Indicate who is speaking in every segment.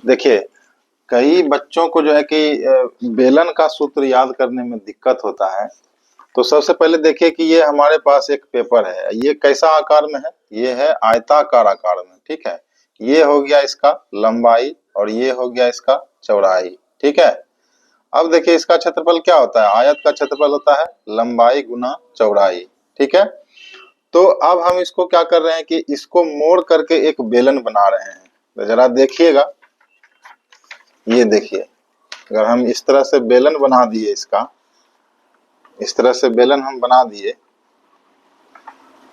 Speaker 1: देखिए, कई बच्चों को जो है कि बेलन का सूत्र याद करने में दिक्कत होता है। तो सबसे पहले देखिए कि ये हमारे पास एक पेपर है, ये कैसा आकार में है? ये है आयताकार आकार में, ठीक है। ये हो गया इसका लंबाई और ये हो गया इसका चौड़ाई, ठीक है। अब देखिए इसका क्षेत्रफल क्या होता है? आयत का क्षेत्रफल होता है लंबाई गुना चौड़ाई, ठीक है। तो अब हम इसको क्या कर रहे हैं कि इसको मोड़ करके एक बेलन बना रहे हैं। तो जरा देखिएगा, ये देखिए, अगर हम इस तरह से बेलन बना दिए, इसका इस तरह से बेलन हम बना दिए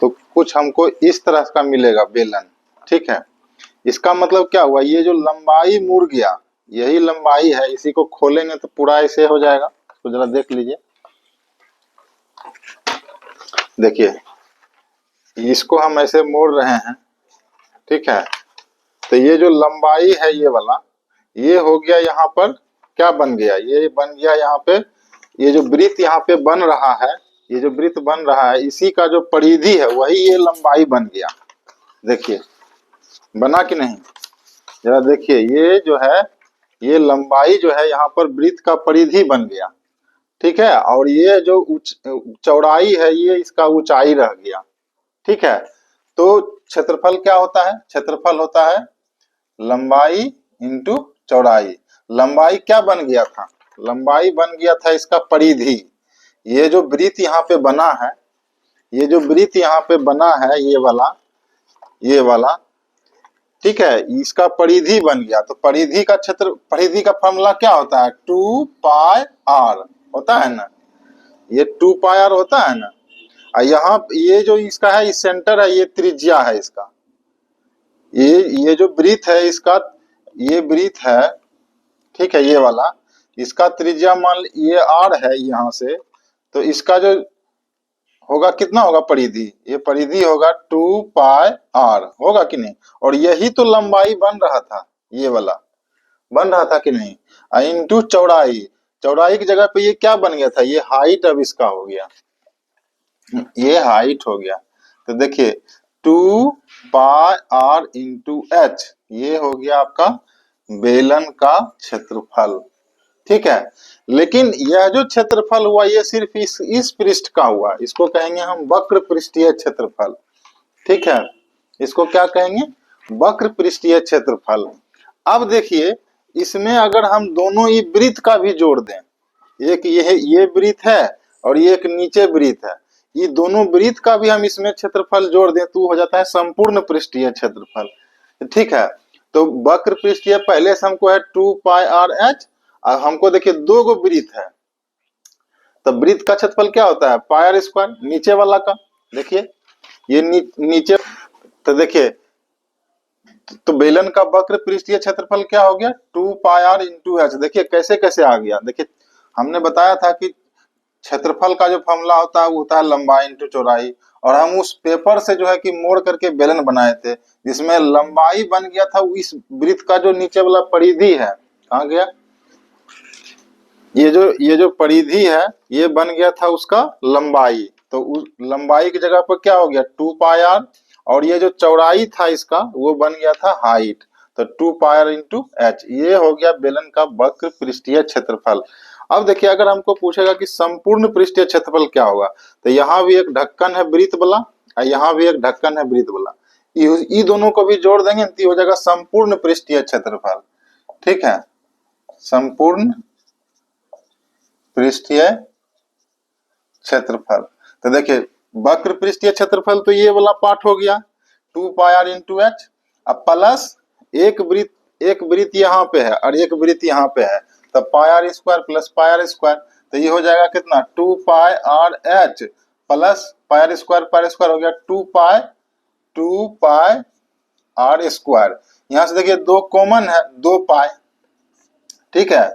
Speaker 1: तो कुछ हमको इस तरह का मिलेगा बेलन, ठीक है। इसका मतलब क्या हुआ? ये जो लंबाई मुड़ गया, यही लंबाई है, इसी को खोलेंगे तो पूरा ऐसे हो जाएगा। तो जरा देख लीजिए, देखिए इसको हम ऐसे मोड़ रहे हैं, ठीक है। तो ये जो लंबाई है ये वाला, ये हो गया यहाँ पर, क्या बन गया? ये बन गया यहाँ पे, ये जो वृत्त यहाँ पे बन रहा है, ये जो वृत्त बन रहा है, इसी का जो परिधि है वही ये लंबाई बन गया। देखिए बना कि नहीं? जरा देखिए, ये जो है, ये लंबाई जो है यहाँ पर वृत्त का परिधि बन गया, ठीक है। और ये जो चौड़ाई है, ये इसका ऊंचाई रह गया, ठीक है। तो क्षेत्रफल क्या होता है? क्षेत्रफल होता है लंबाई इंटू चौड़ाई। लंबाई क्या बन गया था? लंबाई बन गया था इसका परिधि। ये जो वृत्त यहाँ पे बना है, ये जो वृत्त यहाँ पे बना है, ये वाला, ठीक है, इसका परिधि बन गया। तो परिधि का क्षेत्र, परिधि का फॉर्मूला क्या होता है? 2πr होता है ना, ये 2πr होता है ना। और यहाँ ये जो इसका है, इस सेंटर है, ये त्रिज्या है इसका। ये जो वृत्त है इसका, ये वृत्त है, ठीक है, ये वाला, इसका त्रिज्या मान ये r है यहाँ से। तो इसका जो होगा कितना होगा परिधि? ये परिधि होगा 2πr, होगा कि नहीं? और यही तो लंबाई बन रहा था, ये वाला बन रहा था कि नहीं? इंटू चौड़ाई, चौड़ाई की जगह पे ये क्या बन गया था? ये हाइट अब इसका हो गया, ये हाइट हो गया। तो देखिए 2πr इंटू h, ये हो गया आपका बेलन का क्षेत्रफल, ठीक है। लेकिन यह जो क्षेत्रफल हुआ, ये सिर्फ इस पृष्ठ का हुआ, इसको कहेंगे हम वक्र पृष्ठीय क्षेत्रफल, ठीक है। इसको क्या कहेंगे? वक्र पृष्ठीय क्षेत्रफल। अब देखिए, इसमें अगर हम दोनों ही वृत्त का भी जोड़ दें, एक ये वृत्त है और ये एक नीचे वृत्त है, ये दोनों वृत्त का भी हम इसमें क्षेत्रफल जोड़ दें तो हो जाता है संपूर्ण पृष्ठीय क्षेत्रफल, ठीक है। तो वक्र पृष्ठीय पहले से हमको है 2πrh, और हमको देखिए दो गो वृत्त है, तो वृत्त का क्षेत्रफल क्या होता है? पायर स्क्वायर, नीचे वाला का। देखिए ये नीचे, तो देखिए, तो बेलन का वक्र पृष्ठीय क्षेत्रफल क्या हो गया? 2πr into h। देखिए कैसे कैसे आ गया। देखिए हमने बताया था कि क्षेत्रफल का जो फॉर्मूला होता है वो होता है लंबाई इंटू चौड़ाई, और हम उस पेपर से जो है कि मोड़ करके बेलन बनाए थे, जिसमें लंबाई बन गया था इस वृत्त का जो नीचे वाला परिधि है, कहाँ गया? ये जो परिधि है, ये बन गया था उसका लंबाई। तो उस लंबाई की जगह पर क्या हो गया? 2πr, और ये जो चौड़ाई था इसका, वो बन गया था हाइट। तो 2πr इंटू h, ये हो गया बेलन का वक्र पृष्ठीय क्षेत्रफल। अब देखिए, अगर हमको पूछेगा कि संपूर्ण पृष्ठीय क्षेत्रफल क्या होगा, तो यहाँ भी एक ढक्कन है वृत्त वाला और यहाँ भी एक ढक्कन है वृत्त वाला, ये दोनों को भी जोड़ देंगे तो हो जाएगा संपूर्ण पृष्ठीय क्षेत्रफल, ठीक है। संपूर्ण पृष्ठीय क्षेत्रफल। तो देखिए वक्र पृष्ठीय क्षेत्रफल तो ये वाला पार्ट हो गया 2πr इंटू h, अब प्लस एक वृत्त यहाँ पे है और एक वृत्त यहाँ पे है, तो πr square plus πr square, तो ये हो जाएगा कितना? 2πrh प्लस πr स्क्वायर हो गया 2πr स्क्वायर। यहाँ से देखिए दो कॉमन है, 2π, ठीक है।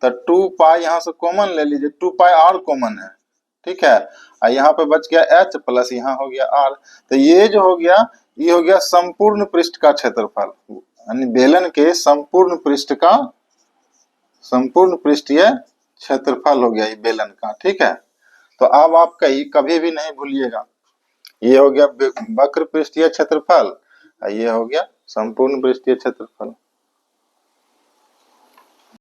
Speaker 1: तो 2π यहाँ से कॉमन ले लीजिए, 2πr कॉमन है, ठीक है। और यहाँ पे बच गया h प्लस यहाँ हो गया r। तो ये जो हो गया, ये हो गया संपूर्ण पृष्ठ का क्षेत्रफल, यानी बेलन के संपूर्ण पृष्ठ का संपूर्ण पृष्ठीय क्षेत्रफल हो गया ये बेलन का, ठीक है। तो अब आप कभी भी नहीं भूलिएगा, ये हो गया वक्र पृष्ठीय क्षेत्रफल, ये हो गया संपूर्ण पृष्ठीय क्षेत्रफल।